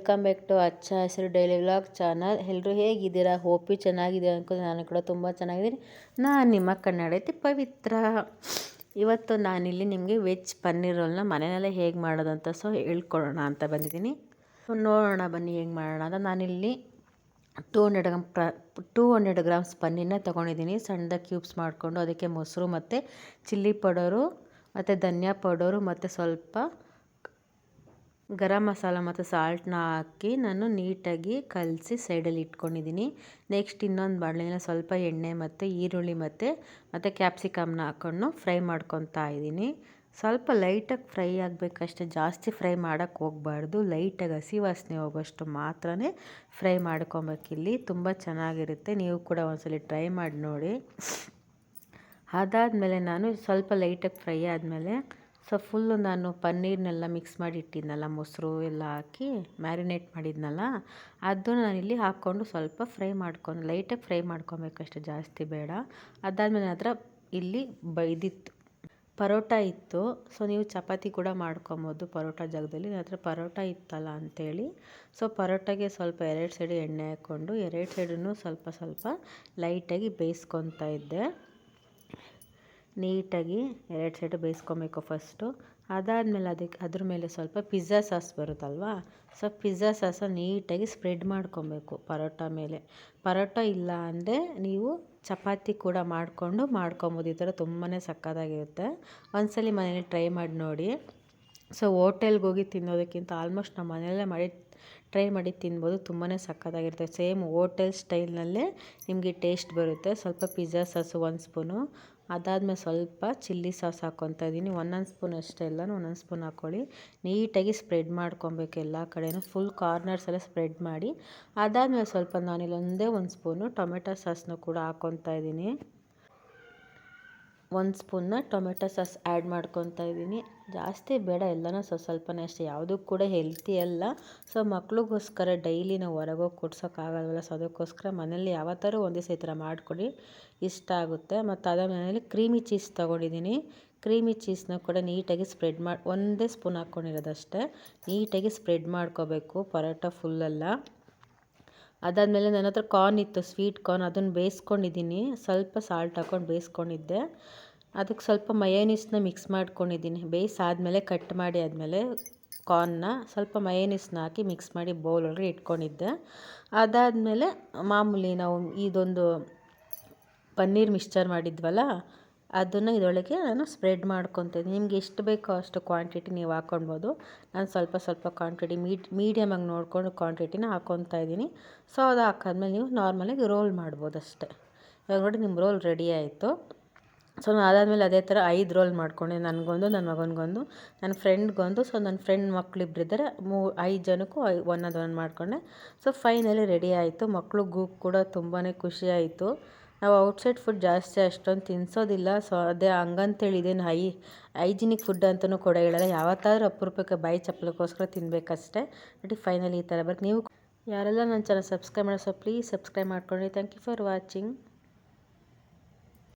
Welcome back to ಹಚ್ಚ ಹಸಿರು daily vlog channel. ಎಲ್ಲರೂ ಹೇಗಿದ್ದೀರಾ? ಹೋಪಿ ಚೆನ್ನಾಗಿದೆ ಅನ್ಕೊಂಡು ನಾನು ಕೂಡ ತುಂಬ ಚೆನ್ನಾಗಿದ್ದೀನಿ. ನಾನು ನಿಮ್ಮ ಕನ್ನಡತಿ ಪವಿತ್ರ. ಇವತ್ತು ನಾನಿಲ್ಲಿ ನಿಮಗೆ ವೆಜ್ ಪನ್ನೀರ್ ರೋಲ್ನ ಮನೆಯಲ್ಲೇ ಹೇಗೆ ಮಾಡೋದು ಅಂತ ಹೇಳ್ಕೊಡೋಣ ಅಂತ ಬಂದಿದ್ದೀನಿ. ನೋಡೋಣ ಬನ್ನಿ ಹೇಗೆ ಮಾಡೋಣ ಅಂತ. ನಾನಿಲ್ಲಿ 200 ಗ್ರಾಮ್ಸ್ ಪನ್ನೀರನ್ನ ತೊಗೊಂಡಿದ್ದೀನಿ. ಸಣ್ಣದಾಗಿ ಕ್ಯೂಬ್ಸ್ ಮಾಡಿಕೊಂಡು ಅದಕ್ಕೆ ಮೊಸರು ಮತ್ತು ಚಿಲ್ಲಿ ಪೌಡರು ಮತ್ತು ಧನಿಯಾ ಪೌಡರು ಮತ್ತು ಸ್ವಲ್ಪ ಗರಂ ಮಸಾಲ ಮತ್ತು ಸಾಲ್ಟ್ನ ಹಾಕಿ ನಾನು ನೀಟಾಗಿ ಕಲಸಿ ಸೈಡಲ್ಲಿ ಇಟ್ಕೊಂಡಿದ್ದೀನಿ. ನೆಕ್ಸ್ಟ್ ಇನ್ನೊಂದು ಬಾಣಲೆಯಲ್ಲಿ ಸ್ವಲ್ಪ ಎಣ್ಣೆ ಮತ್ತು ಈರುಳ್ಳಿ ಮತ್ತು ಕ್ಯಾಪ್ಸಿಕಮ್ನ ಹಾಕ್ಕೊಂಡು ಫ್ರೈ ಮಾಡ್ಕೊತಾ ಇದ್ದೀನಿ. ಸ್ವಲ್ಪ ಲೈಟಾಗಿ ಫ್ರೈ ಆಗಬೇಕಷ್ಟೇ, ಜಾಸ್ತಿ ಫ್ರೈ ಮಾಡೋಕ್ಕೆ ಹೋಗಬಾರ್ದು. ಲೈಟಾಗಿ ಹಸಿ ವಾಸನೆ ಹೋಗೋಷ್ಟು ಮಾತ್ರನೇ ಫ್ರೈ ಮಾಡ್ಕೊಬೇಕಿಲ್ಲಿ. ತುಂಬ ಚೆನ್ನಾಗಿರುತ್ತೆ, ನೀವು ಕೂಡ ಒಂದ್ಸಲ ಟ್ರೈ ಮಾಡಿ ನೋಡಿ. ಅದಾದಮೇಲೆ ನಾನು ಸ್ವಲ್ಪ ಲೈಟಾಗಿ ಫ್ರೈ ಆದಮೇಲೆ ಫುಲ್ಲು ನಾನು ಪನ್ನೀರ್ನೆಲ್ಲ ಮಿಕ್ಸ್ ಮಾಡಿ ಇಟ್ಟಿದ್ನಲ್ಲ, ಮೊಸರು ಎಲ್ಲ ಹಾಕಿ ಮ್ಯಾರಿನೇಟ್ ಮಾಡಿದ್ನಲ್ಲ, ಅದನ್ನು ನಾನಿಲ್ಲಿ ಹಾಕ್ಕೊಂಡು ಸ್ವಲ್ಪ ಫ್ರೈ ಮಾಡ್ಕೊಂಡು ಲೈಟಾಗಿ ಫ್ರೈ ಮಾಡ್ಕೊಬೇಕಷ್ಟೆ, ಜಾಸ್ತಿ ಬೇಡ. ಅದಾದಮೇಲೆ ಹತ್ರ ಇಲ್ಲಿ ಇದಿತ್ತು ಪರೋಟ ಇತ್ತು. ನೀವು ಚಪಾತಿ ಕೂಡ ಮಾಡ್ಕೊಬೋದು ಪರೋಟ ಜಾಗದಲ್ಲಿ. ನನ್ನ ಹತ್ರ ಪರೋಟ ಇತ್ತಲ್ಲ ಅಂಥೇಳಿ ಪರೋಟಗೆ ಸ್ವಲ್ಪ 2 ಸೈಡು ಎಣ್ಣೆ ಹಾಕ್ಕೊಂಡು 2 ಸೈಡನ್ನು ಸ್ವಲ್ಪ ಲೈಟಾಗಿ ಬೇಯಿಸ್ಕೊತಾ ಇದ್ದೆ. ನೀಟಾಗಿ 2 ಸೈಡು ಬೇಯಿಸ್ಕೊಬೇಕು ಫಸ್ಟು. ಅದಾದಮೇಲೆ ಅದ್ರ ಮೇಲೆ ಸ್ವಲ್ಪ ಪಿಜ್ಜಾ ಸಾಸ್ ಬರುತ್ತಲ್ವಾ, ಪಿಜ್ಜಾ ಸಾಸ ನೀಟಾಗಿ ಸ್ಪ್ರೆಡ್ ಮಾಡ್ಕೊಬೇಕು ಪರೋಟ ಮೇಲೆ. ಪರೋಟ ಇಲ್ಲ ಅಂದರೆ ನೀವು ಚಪಾತಿ ಕೂಡ ಮಾಡ್ಕೊಬೋದು. ಈ ಥರ ತುಂಬಾ ಸಕ್ಕತ್ತಾಗಿರುತ್ತೆ. ಒಂದ್ಸಲಿ ಮನೇಲಿ ಟ್ರೈ ಮಾಡಿ ನೋಡಿ. ಹೋಟೆಲ್ಗೆ ಹೋಗಿ ತಿನ್ನೋದಕ್ಕಿಂತ ಆಲ್ಮೋಸ್ಟ್ ನಾವು ಮನೆಯಲ್ಲೇ ಟ್ರೈ ಮಾಡಿ ತಿನ್ಬೋದು. ತುಂಬಾ ಸಕ್ಕತ್ತಾಗಿರುತ್ತೆ. ಸೇಮ್ ಹೋಟೆಲ್ ಸ್ಟೈಲ್ನಲ್ಲೇ ನಿಮಗೆ ಟೇಸ್ಟ್ ಬರುತ್ತೆ. ಸ್ವಲ್ಪ ಪಿಜ್ಜಾ ಸಾಸು 1 ಸ್ಪೂನು, ಅದಾದಮೇಲೆ ಸ್ವಲ್ಪ ಚಿಲ್ಲಿ ಸಾಸ್ ಹಾಕ್ಕೊತಾ ಇದ್ದೀನಿ. 1 ಸ್ಪೂನ್ ಅಷ್ಟೇ ಇಲ್ಲ, 1 ಸ್ಪೂನ್ ಹಾಕ್ಕೊಳ್ಳಿ. ನೀಟಾಗಿ ಸ್ಪ್ರೆಡ್ ಮಾಡ್ಕೊಬೇಕು ಎಲ್ಲ ಕಡೆಯೂ, ಫುಲ್ ಕಾರ್ನರ್ಸ್ ಎಲ್ಲ ಸ್ಪ್ರೆಡ್ ಮಾಡಿ. ಅದಾದಮೇಲೆ ಸ್ವಲ್ಪ ನಾನಿಲ್ಲಿ 1 ಸ್ಪೂನು ಟೊಮೆಟೊ ಸಾಸನ್ನು ಕೂಡ ಹಾಕ್ಕೊತಾ ಇದ್ದೀನಿ. 1 ಸ್ಪೂನ್ನ ಟೊಮೆಟೊ ಸಾಸ್ ಆ್ಯಡ್ ಮಾಡ್ಕೊತಾ ಇದ್ದೀನಿ. ಜಾಸ್ತಿ ಬೇಡ, ಎಲ್ಲನೂ ಸ್ವಲ್ಪನೇ ಅಷ್ಟೇ. ಯಾವುದೂ ಕೂಡ ಹೆಲ್ತಿ ಅಲ್ಲ. ಮಕ್ಳಿಗೋಸ್ಕರ ಡೈಲಿ ನಾವು ಹೊರಗೆ ಹೋಗಿ ಕೊಡ್ಸೋಕ್ಕಾಗಲ್ವಲ್ಲ, ಅದಕ್ಕೋಸ್ಕರ ಮನೇಲಿ ಯಾವತ್ತಾದ್ರೂ ಒಂದು ದಿವಸ ಈ ಥರ ಮಾಡಿಕೊಡಿ, ಇಷ್ಟ ಆಗುತ್ತೆ. ಮತ್ತು ಅದಾದಮೇಲೆ ಕ್ರೀಮಿ ಚೀಸ್ ತೊಗೊಂಡಿದ್ದೀನಿ. ಕ್ರೀಮಿ ಚೀಸ್ನ ಕೂಡ ನೀಟಾಗಿ ಸ್ಪ್ರೆಡ್ ಮಾಡಿ 1 ಸ್ಪೂನ್ ಹಾಕ್ಕೊಂಡಿರೋದಷ್ಟೇ. ನೀಟಾಗಿ ಸ್ಪ್ರೆಡ್ ಮಾಡ್ಕೋಬೇಕು ಪರೋಟ ಫುಲ್ಲೆಲ್ಲ. ಅದಾದಮೇಲೆ ನನ್ನ ಹತ್ರ ಕಾರ್ನ್ ಇತ್ತು, ಸ್ವೀಟ್ ಕಾರ್ನ್, ಅದನ್ನು ಬೇಯಿಸ್ಕೊಂಡಿದ್ದೀನಿ. ಸ್ವಲ್ಪ ಸಾಲ್ಟ್ ಹಾಕ್ಕೊಂಡು ಬೇಯಿಸ್ಕೊಂಡಿದ್ದೆ. ಅದಕ್ಕೆ ಸ್ವಲ್ಪ ಮಯೋನೀಸ್ನ ಮಿಕ್ಸ್ ಮಾಡ್ಕೊಂಡಿದ್ದೀನಿ. ಬೇಯಿಸಾದ್ಮೇಲೆ ಕಟ್ ಮಾಡಿ ಆದಮೇಲೆ ಕಾರ್ನ್ನ ಸ್ವಲ್ಪ ಮಯೋನೀಸ್ನ ಹಾಕಿ ಮಿಕ್ಸ್ ಮಾಡಿ ಬೌಲ್ ಒಳಗೆ ಇಟ್ಕೊಂಡಿದ್ದೆ. ಅದಾದಮೇಲೆ ಮಾಮೂಲಿ ನಾವು ಇದೊಂದು ಪನ್ನೀರ್ ಮಿಕ್ಸ್ಚರ್ ಮಾಡಿದ್ವಲ್ಲ, ಅದನ್ನು ಇದರೊಳಗೆ ನಾನು ಸ್ಪ್ರೆಡ್ ಮಾಡ್ಕೊತಿದ್ದೀನಿ. ನಿಮ್ಗೆ ಎಷ್ಟು ಬೇಕೋ ಅಷ್ಟು ಕ್ವಾಂಟಿಟಿ ನೀವು ಹಾಕ್ಕೊಳ್ಬೋದು. ನಾನು ಸ್ವಲ್ಪ ಕ್ವಾಂಟಿಟಿ ಮೀಡಿಯಮಾಗಿ ನೋಡಿಕೊಂಡು ಕ್ವಾಂಟಿಟಿನ ಹಾಕ್ಕೊತಾ ಇದ್ದೀನಿ. ಅದು ಹಾಕಾದ್ಮೇಲೆ ನೀವು ನಾರ್ಮಲಾಗಿ ರೋಲ್ ಮಾಡ್ಬೋದು ಅಷ್ಟೇ. ಇವಾಗ ನೋಡಿ ನಿಮ್ಮ ರೋಲ್ ರೆಡಿ ಆಯಿತು. ನಾನು ಅದಾದಮೇಲೆ ಅದೇ ಥರ 5 ರೋಲ್ ಮಾಡ್ಕೊಂಡೆ. ನನಗೊಂದು, ನನ್ನ ಮಗನಿಗೊಂದು, ನನ್ನ ಫ್ರೆಂಡ್ಗೊಂದು. ನನ್ನ ಫ್ರೆಂಡ್ ಮಕ್ಕಳಿಬ್ಬರಿದ್ದಾರೆ, 5 ಜನಕ್ಕೂ ಒಂದೊಂದು ಮಾಡಿಕೊಂಡೆ. ಫೈನಲಿ ರೆಡಿ ಆಯಿತು. ಮಕ್ಳಿಗೂ ಕೂಡ ತುಂಬಾ ಖುಷಿ ಆಯಿತು. ನಾವು ಔಟ್ಸೈಡ್ ಫುಡ್ ಜಾಸ್ತಿ ಅಷ್ಟೊಂದು ತಿನ್ನಿಸೋದಿಲ್ಲ. ಅದೇ ಹಂಗಂತೇಳಿ ಇದೇನು ಹೈಜಿನಿಕ್ ಫುಡ್ ಅಂತಲೂ ಕೂಡ ಹೇಳಲ್ಲ. ಯಾವತ್ತಾದ್ರೂ ಅಪರೂಪಕ್ಕೆ ಬಾಯಿ ಚಪ್ಪಲಕ್ಕೋಸ್ಕರ ತಿನ್ನಬೇಕಷ್ಟೇ. ಬಟ್ ಫೈನಲಿ ಈ ಥರ ಬರುತ್ತೆ. ನೀವು ಯಾರೆಲ್ಲ ನನ್ನ ಚಾನಲ್ ಸಬ್ಸ್ಕ್ರೈಬ್ ಮಾಡೋ ಪ್ಲೀಸ್ ಸಬ್ಸ್ಕ್ರೈಬ್ ಮಾಡ್ಕೊಳ್ಳಿ. Thank you for watching.